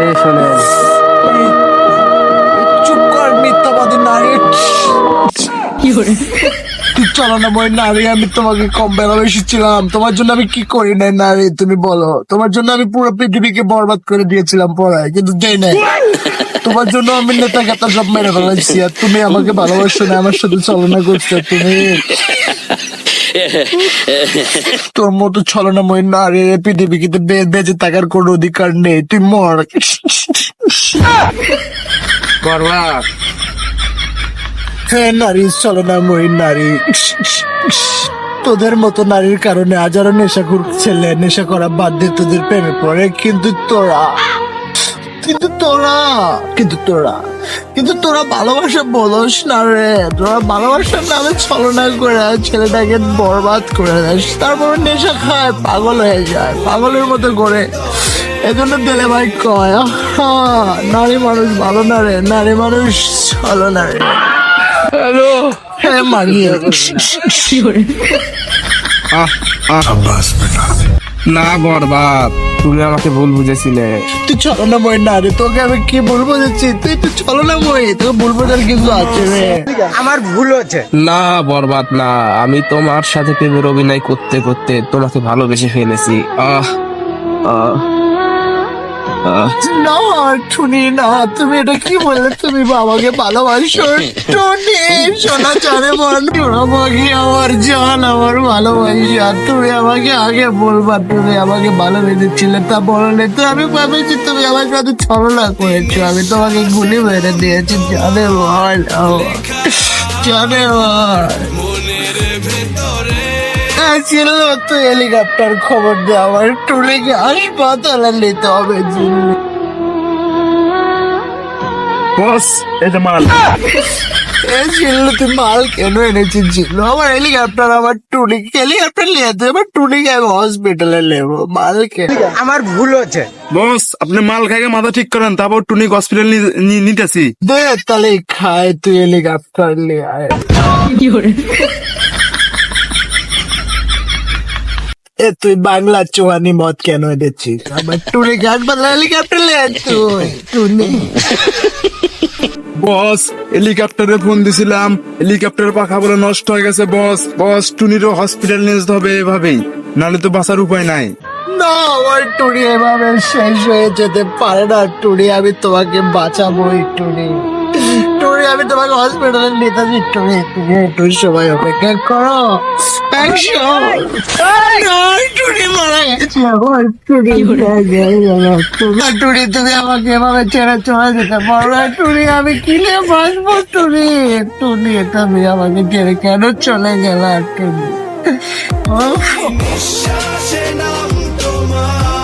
এই শোনেন, চুপ কর মিথ্যাবাদী নারী। তুই চলনাময় নারী, আমি তোমাকে কম ভালোবেসেছিলাম। তোমার জন্য আমি কি করি নাই নারী, তুমি বলো। তোমার জন্য আমি পুরো পৃথিবীকে বরবাদ করে দিয়েছিলাম পড়ায়, কিন্তু দেই নাই। তোমার জন্য আমি নেতা কেতা সব মেরে ফেলাইছি, আর তুমি আমাকে ভালোবাসো না, আমার সাথে ছলনা করছো তুমি। তোর মতো ছলনাময় নারী পৃথিবীকে বেঁচে থাকার কোনো অধিকার নেই, তুই মর। বরবাদ। হ্যাঁ নারী, ছলনাময়ী নারী। তোদের মতো নারীর কারণে হাজারো নেশাখোর ছেলে নেশা করা বাদ দিয়ে তোদের প্রেমে পড়ে, কিন্তু তোরা ভালোবাসা বলস না রে। তোরা ভালোবাসার নামে ছলনা করে ছেলেটাকে বরবাদ করে দেয়, তারপর নেশা খায়, পাগল হয়ে যায়, পাগলের মতো করে। এজন্য দিলে ভাই কয়, নারী মানুষ ভালো না রে, নারী মানুষ ছলনা রে। হ্যালো। হ্যাঁ মারিয়ে না বরবাদ, তুমি আমাকে ভুল বুঝেছিলে। তুই ছলনাময় না রে, তোকে আমি কি ভুল বুঝেছি? তুই তো ছলনাময়, তোকে ভুল বোঝার কিছু আছে রে। আমার ভুল হচ্ছে। না বরবাদ না, আমি তোমার সাথে প্রেমের অভিনয় করতে করতে তোমাকে ভালোবেসে ফেলেছি। আহ আহ আহ না টুনি না, তুমি এটা কি বললে? তুমি বাবাকে ভালোবাসো? টুনি সোনা জানে মন, আমাকে আমার জান, আমার ভালোবাসা। তুমি আমাকে আগে বলবা, তুমি আমাকে ভালোবেসেছিলে, তা বললে তো আমি ভাবেছি তুমি আমার সাথে ছলনা করেছো। আমি তোমাকে গুলি মেরে দিয়েছি, জানে বল, জানে বল। ছিল তো হেলিকপ্টার খবর দে, আমার টুলিকে হাসপাতালে নিতে হবে। বস, এই যে মাল। ছিল তুই মাল কেন এনেছিস? ছিল আমার হেলিকপ্টার, আমার টুলিকে হেলিকপ্টার নিয়ে তুই আমার টুলিকে আমি হসপিটালে নেবো। মাল কেন? আমার ভুল হচ্ছে। বস, আপনি মাল খাইকে মাথা ঠিক করেন, তারপর টুনিক হসপিটাল নিতেছি। দে তাহলে খায়, তুই হেলিকপ্টার নিয়ে আয়। এ তুই বাংলা চোয়ানি মদ কেন এনেছিস? আমার টুলিকে হাসপাতালে হেলিকপ্টার নিয়ে আয় তুই, টুনি। বস, হেলিকপ্টারে ফোন দিছিলাম, হেলিকপ্টারের পাখা বলে নষ্ট হয়ে গেছে। বস টুনিরও হসপিটাল নিয়ে যেতে হবে এভাবেই, নাহলে তো বাঁচার উপায় নাই। না, আমার টুনি এভাবে শেষ হয়ে যেতে পারে না। টুনি, আমি তোমাকে বাঁচাবোই। টুনি, আমি তোমাকে হসপিটালে নিতে যাচ্ছি। তুমি একটু সময় অপেক্ষা করো। টুনি মারা গেছে আমার। টুনি তুমি আমাকে এভাবে ছেড়ে চলে যেতে পারো না। টুনি, আমি কিনে বাঁচবো? টুনি, তুমি আমাকে ছেড়ে কেন চলে গেলা? টুনি, নিঃশ্বাসে নাম তোমার